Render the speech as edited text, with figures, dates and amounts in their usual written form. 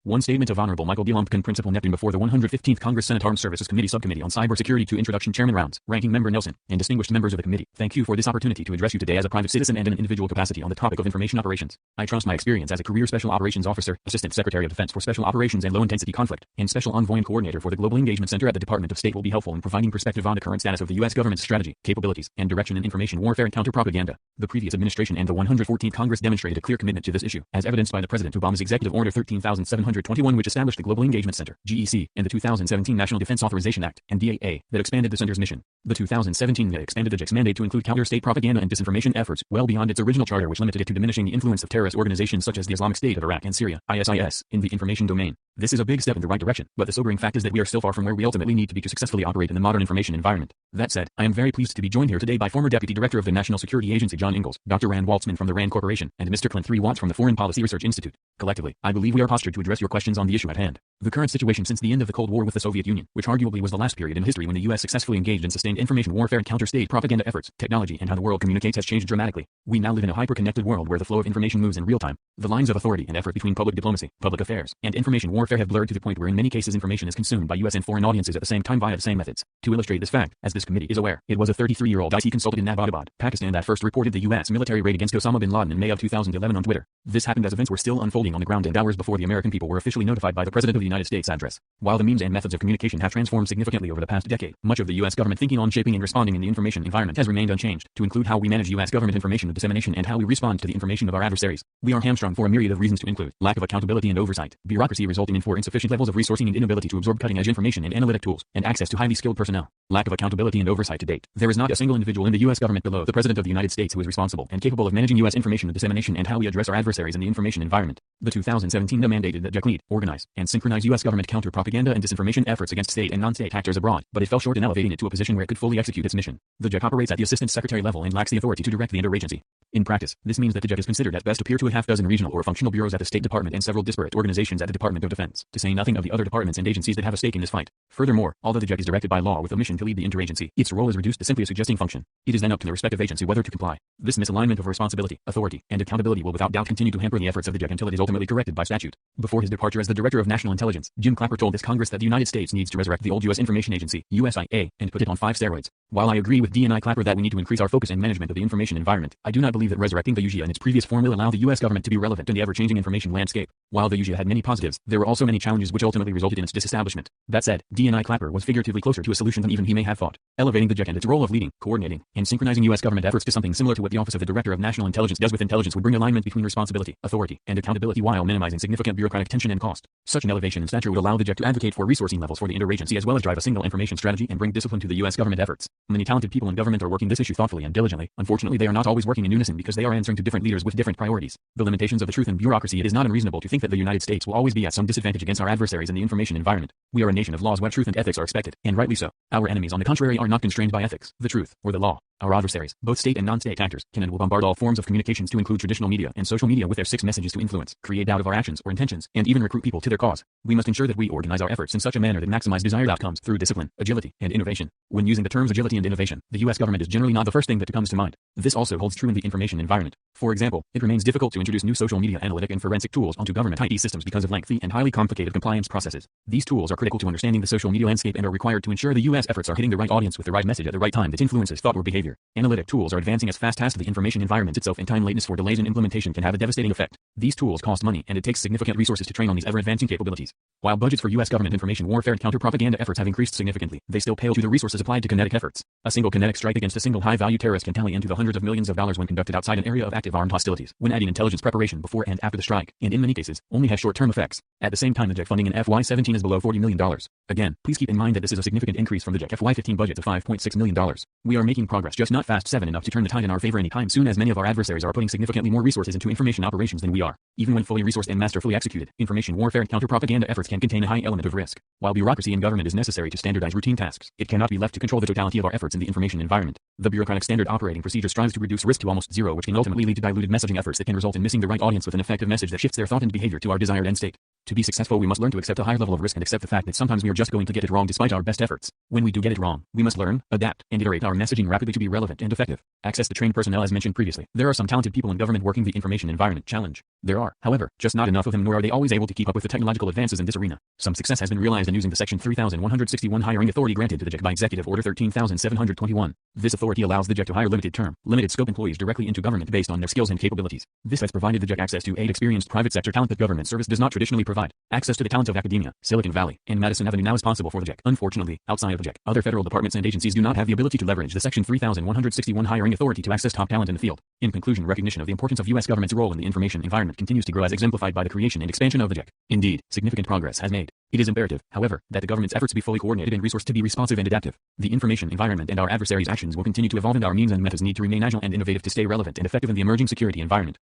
One statement of Honorable Michael D. Lumpkin Principal Neptune before the 115th Congress Senate Armed Services Committee Subcommittee on Cybersecurity to Introduction Chairman Rounds, Ranking Member Nelson, and distinguished members of the committee. Thank you for this opportunity to address you today as a private citizen and in an individual capacity on the topic of information operations. I trust my experience as a career Special Operations Officer, Assistant Secretary of Defense for Special Operations and Low-Intensity Conflict, and Special Envoy and Coordinator for the Global Engagement Center at the Department of State will be helpful in providing perspective on the current status of the U.S. government's strategy, capabilities, and direction in information warfare and counter-propaganda. The previous administration and the 114th Congress demonstrated a clear commitment to this issue, as evidenced by the President Obama's Executive Order 13,721, which established the Global Engagement Center, GEC, and the 2017 National Defense Authorization Act, NDAA, that expanded the center's mission. The 2017 NDAA expanded the JEC's mandate to include counter-state propaganda and disinformation efforts, well beyond its original charter, which limited it to diminishing the influence of terrorist organizations such as the Islamic State of Iraq and Syria, ISIS, in the information domain. This is a big step in the right direction, but the sobering fact is that we are still far from where we ultimately need to be to successfully operate in the modern information environment. That said, I am very pleased to be joined here today by former Deputy Director of the National Security Agency John Ingalls, Dr. Rand Waltzman from the RAND Corporation, and Mr. Clint 3 Watts from the Foreign Policy Research Institute. Collectively, I believe we are postured to address your questions on the issue at hand. The current situation since the end of the Cold War with the Soviet Union, which arguably was the last period in history when the U.S. successfully engaged in sustained information warfare and counter-state propaganda efforts, technology and how the world communicates has changed dramatically. We now live in a hyper-connected world where the flow of information moves in real time. The lines of authority and effort between public diplomacy, public affairs, and information warfare have blurred to the point where in many cases information is consumed by U.S. and foreign audiences at the same time via the same methods. To illustrate this fact, as this committee is aware, it was a 33-year-old IT consultant in Abbottabad, Pakistan that first reported the U.S. military raid against Osama bin Laden in May of 2011 on Twitter. This happened as events were still unfolding on the ground and hours before the American people were officially notified by the President of the United States address. While the means and methods of communication have transformed significantly over the past decade, much of the U.S. government thinking on shaping and responding in the information environment has remained unchanged, to include how we manage U.S. government information dissemination and how we respond to the information of our adversaries. We are hamstrung for a myriad of reasons to include lack of accountability and oversight, bureaucracy resulting in insufficient levels of resourcing and inability to absorb cutting-edge information and analytic tools, and access to highly skilled personnel. Lack of accountability and oversight to date. There is not a single individual in the U.S. government below the President of the United States who is responsible and capable of managing U.S. information dissemination and how we address our adversaries in the information environment. The 2017 NDAA mandated that JEC lead, organize, and synchronize U.S. government counter-propaganda and disinformation efforts against state and non-state actors abroad, but it fell short in elevating it to a position where it could fully execute its mission. The JEC operates at the Assistant Secretary level and lacks the authority to direct the interagency. In practice, this means that the JEC is considered at best to peer to a half-dozen regional or functional bureaus at the State Department and several disparate organizations at the Department of Defense, to say nothing of the other departments and agencies that have a stake in this fight. Furthermore, although the JEC is directed by law with a mission to lead the interagency, its role is reduced to simply a suggesting function. It is then up to the respective agency whether to comply. This misalignment of responsibility, authority, and accountability will without doubt continue to hamper the efforts of the JEC until it is ultimately corrected by statute. Before his departure as the Director of National Intelligence, Jim Clapper told this Congress that the United States needs to resurrect the old U.S. Information Agency, USIA, and put it on 5 steroids. While I agree with D&I Clapper that we need to increase our focus and management of the information environment, I do not believe that resurrecting the USIA in its previous form will allow the U.S. government to be relevant in the ever-changing information landscape. While the USIA had many positives, there were also many challenges which ultimately resulted in its disestablishment. That said, D&I Clapper was figuratively closer to a solution than even he may have thought. Elevating the JEC and its role of leading, coordinating, and synchronizing U.S. government efforts to something similar to what the Office of the Director of National Intelligence does with intelligence would bring alignment between responsibility, authority, and accountability while minimizing significant bureaucratic tension and cost. Such an elevation in stature would allow the JEC to advocate for resourcing levels for the interagency as well as drive a single information strategy and bring discipline to the U.S. government efforts. Many talented people in government are working this issue thoughtfully and diligently. Unfortunately, they are not always working in unison because they are answering to different leaders with different priorities. The limitations of the truth and bureaucracy. It is not unreasonable to think that the United States will always be at some disadvantage against our adversaries in the information environment. We are a nation of laws where truth and ethics are expected, and rightly so. Our enemies, on the contrary, are not constrained by ethics, the truth, or the law. Our adversaries, both state and non-state actors, can and will bombard all forms of communications to include traditional media and social media with their 6 messages to influence, create doubt of our actions or intentions, and even recruit people to their cause. We must ensure that we organize our efforts in such a manner that maximize desired outcomes through discipline, agility, and innovation. When using the terms agility and innovation, the U.S. government is generally not the first thing that comes to mind. This also holds true in the information environment. For example, it remains difficult to introduce new social media analytic and forensic tools onto government IT systems because of lengthy and highly complicated compliance processes. These tools are critical to understanding the social media landscape and are required to ensure the U.S. efforts are hitting the right audience with the right message at the right time that influences thought or behavior. Analytic tools are advancing as fast as the information environment itself, and time lateness for delays in implementation can have a devastating effect. These tools cost money, and it takes significant resources to train on these ever-advancing capabilities. While budgets for U.S. government information warfare and counter-propaganda efforts have increased significantly, they still pale to the resources applied to kinetic efforts. A single kinetic strike against a single high-value terrorist can tally into the hundreds of millions of dollars when conducted outside an area of active armed hostilities, when adding intelligence preparation before and after the strike, and in many cases, only has short-term effects. At the same time, the JEC funding in FY17 is below $40 million. Again, please keep in mind that this is a significant increase from the JEC FY15 budget of $5.6 million. We are making progress, just not fast 7 enough to turn the tide in our favor anytime soon, as many of our adversaries are putting significantly more resources into information operations than we are. Even when fully resourced and masterfully executed, information warfare and counter-propaganda efforts can contain a high element of risk. While bureaucracy in government is necessary to standardize routine tasks, it cannot be left to control the totality of our efforts in the information environment. The bureaucratic standard operating procedure strives to reduce risk to almost zero, which can ultimately lead to diluted messaging efforts that can result in missing the right audience with an effective message that shifts their thought and behavior to our desired end state. To be successful, we must learn to accept a higher level of risk and accept the fact that sometimes we are just going to get it wrong despite our best efforts. When we do get it wrong, we must learn, adapt, and iterate our messaging rapidly to be relevant and effective. Access to trained personnel. As mentioned previously, there are some talented people in government working the information environment challenge. There are, however, just not enough of them, nor are they always able to keep up with the technological advances in this arena. Some success has been realized in using the Section 3161 hiring authority granted to the JEC by Executive Order 13,721. This authority allows the JEC to hire limited-term, limited-scope employees directly into government based on their skills and capabilities. This has provided the JEC access to aid experienced private sector talent that government service does not traditionally provide. Access to the talent of academia, Silicon Valley, and Madison Avenue now is possible for the JEC. Unfortunately, outside of the JEC, other federal departments and agencies do not have the ability to leverage the Section 3161 hiring authority to access top talent in the field. In conclusion, recognition of the importance of U.S. government's role in the information environment continues to grow as exemplified by the creation and expansion of the JEC. Indeed, significant progress has made. It is imperative, however, that the government's efforts be fully coordinated and resourced to be responsive and adaptive. The information environment and our adversaries' actions will continue to evolve, and our means and methods need to remain agile and innovative to stay relevant and effective in the emerging security environment.